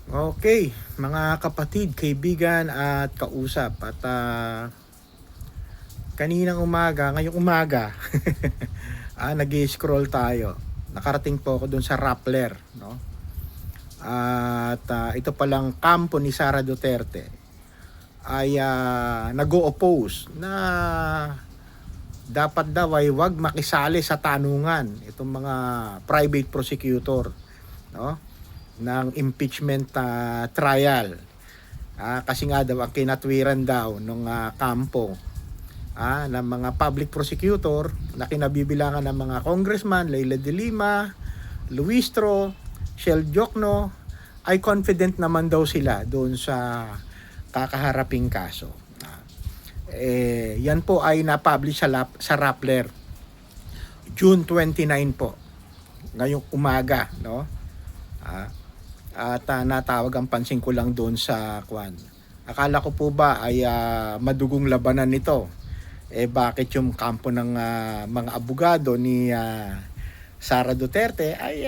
Okay, mga kapatid, kaibigan at kausap at kaninang umaga, ngayong umaga, nag-scroll tayo. Nakarating po ako dun sa Rappler, no? At ito palang kampo ni Sara Duterte ay nag-o-oppose na dapat daw ay wag makisali sa tanungan itong mga private prosecutor, no? Ng impeachment trial. Kasi nga daw ang kinatwiran daw ng kampo ng mga public prosecutor na kinabibilangan ng mga congressman Leila de Lima, Luistro, Shell Jokno ay confident naman daw sila doon sa kakaharaping kaso. Yan po ay na-publish sa Rappler June 29 po, ngayong umaga, no? At natawag ang pansin ko lang doon sa kwan. Akala ko po ba ay madugong labanan nito. Bakit yung kampo ng mga abogado ni Sara Duterte ay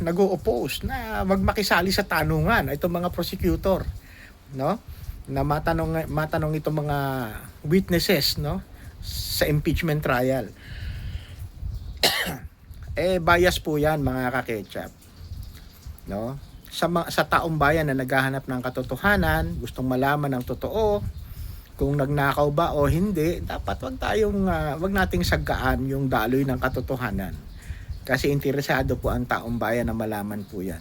nag-o-oppose na magmakisali sa tanungan itong mga prosecutor, no? Na matanong itong mga witnesses, no, sa impeachment trial. Bias po 'yan, mga kaketchup, no? Sa taong bayan na naghahanap ng katotohanan, gustong malaman ng totoo, kung nagnakaw ba o hindi, dapat wag nating sagkaan yung daloy ng katotohanan. Kasi interesado po ang taong bayan na malaman po 'yan.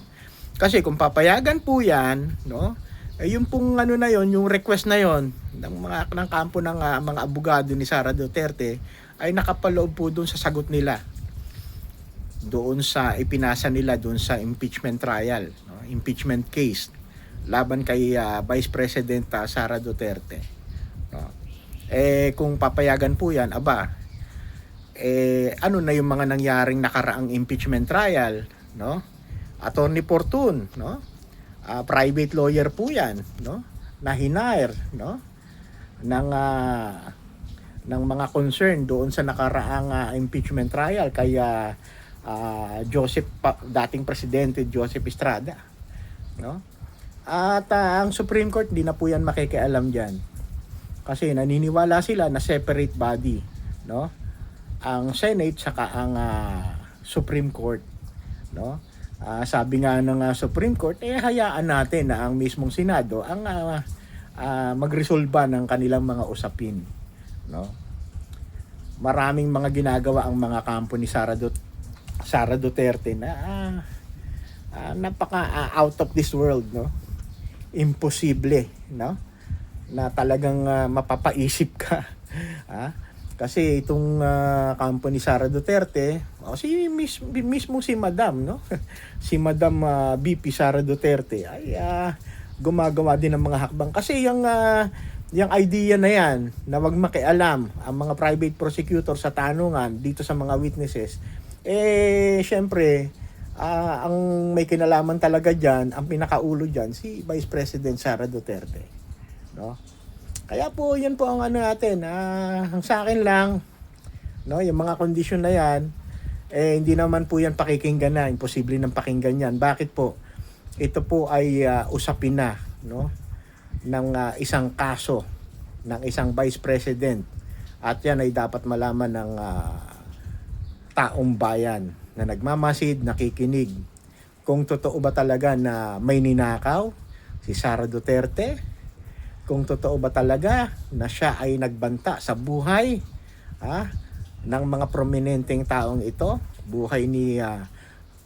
Kasi kung papayagan po 'yan, no? Yung pong ano na 'yon, yung request na 'yon ng kampo ng mga abogado ni Sara Duterte ay nakapaloob po doon sa sagot nila. Doon sa ipinasa nila doon sa impeachment trial, no? Impeachment case laban kay Vice President Sara Duterte, no? Kung papayagan po 'yan, ano na yung mga nangyaring nakaraang impeachment trial, no? Attorney Fortun, no? Private lawyer po 'yan, no? Na hinire, no? ng mga concern doon sa nakaraang impeachment trial kay dating presidente Joseph Estrada, no? At ang Supreme Court di na po yan makikialam diyan. Kasi naniniwala sila na separate body, no? Ang Senate saka ang Supreme Court, no? Sabi nga ng Supreme Court, hayaan natin na ang mismong Senado ang magresolba ng kanilang mga usapin, no? Maraming mga ginagawa ang mga kampo ni Sara Duterte na napaka out of this world, no? Imposible, no? Na talagang mapapaisip ka. Kasi itong kampo ni Sara Duterte, mismo si Madam, no? Si Madam VP Sara Duterte ay gumagawa din ng mga hakbang kasi yung idea na yan na wag makialam ang mga private prosecutor sa tanungan dito sa mga witnesses, syempre ang may kinalaman talaga dyan, ang pinakaulo dyan, si Vice President Sara Duterte, no? Kaya po, yan po ang ano natin, ang sa akin lang, no, yung mga kondisyon na yan, hindi naman po yan pakikinggan na, imposible nang pakinggan yan. Bakit po? Ito po ay usapin na, no, ng isang kaso ng isang Vice President, at yan ay dapat malaman ng taong bayan na nagmamasid, nakikinig, kung totoo ba talaga na may ninakaw si Sara Duterte, kung totoo ba talaga na siya ay nagbanta sa buhay ng mga prominenteng taong ito, buhay ni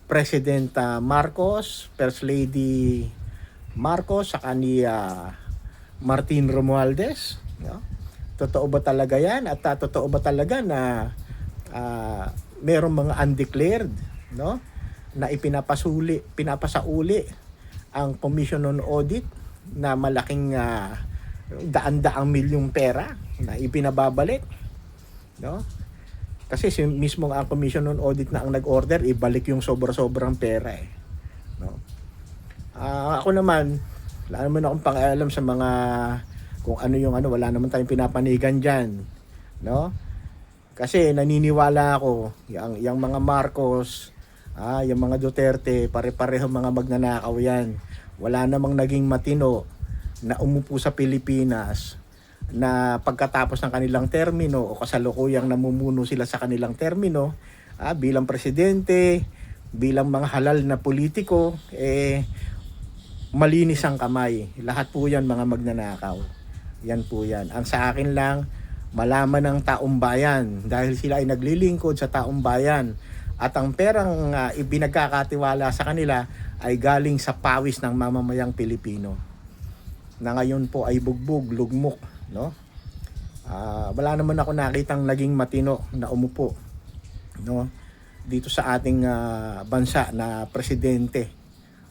President Marcos, First Lady Marcos, saka ni Martin Romualdez, no? Totoo ba talaga yan? At totoo ba talaga na merong mga undeclared, no, na pinapasauli ang Commission on Audit na malaking daan-daang milyong pera na ipinababalik, no? Kasi mismo ang Commission on Audit na ang nag-order ibalik yung sobra-sobrang pera, no? Ako naman, wala naman akong pang-alam sa mga kung ano yung wala naman tayong pinapanigan dyan, no? Kasi naniniwala ako yung mga Marcos, yung mga Duterte, pare-pareho mga magnanakaw yan. wala namang naging matino na umupo sa Pilipinas na pagkatapos ng kanilang termino o kasalukuyang namumuno sila sa kanilang termino, bilang presidente, bilang mga halal na politiko, malinis ang kamay. Lahat po yan mga magnanakaw. Yan po yan. Ang sa akin lang, malaman ng taong bayan dahil sila ay naglilingkod sa taong bayan at ang perang ibinagkakatiwala sa kanila ay galing sa pawis ng mamamayang Pilipino na ngayon po ay bugbog, lugmok, no? Wala naman ako nakitang naging matino na umupo, no, dito sa ating bansa na presidente,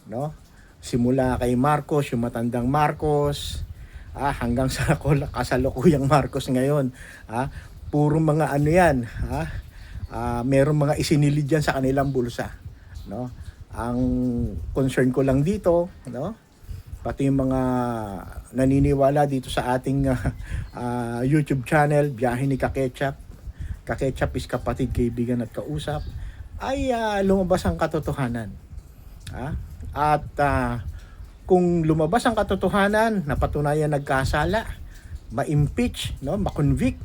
no? Simula kay Marcos, yung matandang Marcos, hanggang sa kasalukuyang Marcos ngayon, puro mga ano yan, merong mga isinilid dyan sa kanilang bulsa, no? Ang concern ko lang dito, no, pati yung mga naniniwala dito sa ating YouTube channel, Biyahe ni Kaketchup. Kaketchup is kapatid, kaibigan at kausap, ay lumabas ang katotohanan. At kung lumabas ang katotohanan, napatunayan nagkasala, ma-impeach, no, ma-convict,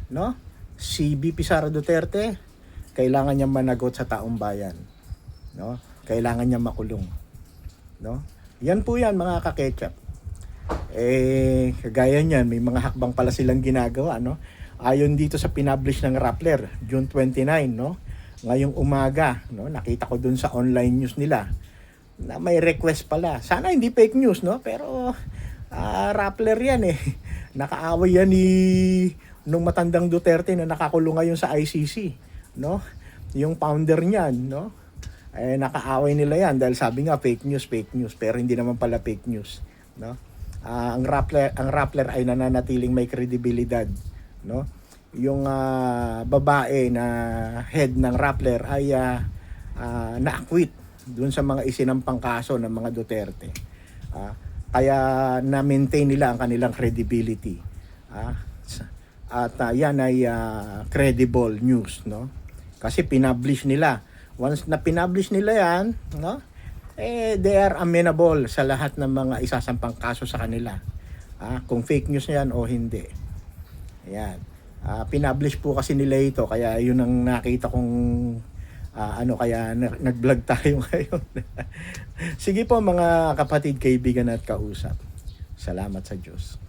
no, si VP Sara Duterte, kailangan niya managot sa taong bayan, no? Kailangan niya makulong, no? Yan po yan mga kaketchup. Kagaya niyan, may mga hakbang pala silang ginagawa, no? Ayon dito sa pinublish ng Rappler, June 29, no? Ngayong umaga, no? Nakita ko dun sa online news nila na may request pala. Sana hindi fake news, no? Pero Rappler yan eh. Nakaaway yan nung matandang Duterte na nakakulong ngayon sa ICC, no? Yung founder niyan, no? Nakaaway nila yan dahil sabi nga fake news, pero hindi naman pala fake news, no? Ang Rappler ay nananatiling may kredibilidad, no? Yung babae na head ng Rappler ay na-acquit doon sa mga isinampang kaso ng mga Duterte. Kaya na-maintain nila ang kanilang credibility. At yan ay credible news, no? Kasi pinublish nila. Once na pinublish nila yan, no? They are amenable sa lahat ng mga isasampang kaso sa kanila. Kung fake news yan o hindi. Ayan. Pinublish po kasi nila ito, kaya yun ang nakita kong kaya nag-vlog tayo ngayon. Sige po mga kapatid, kaibigan at kausap. Salamat sa Diyos.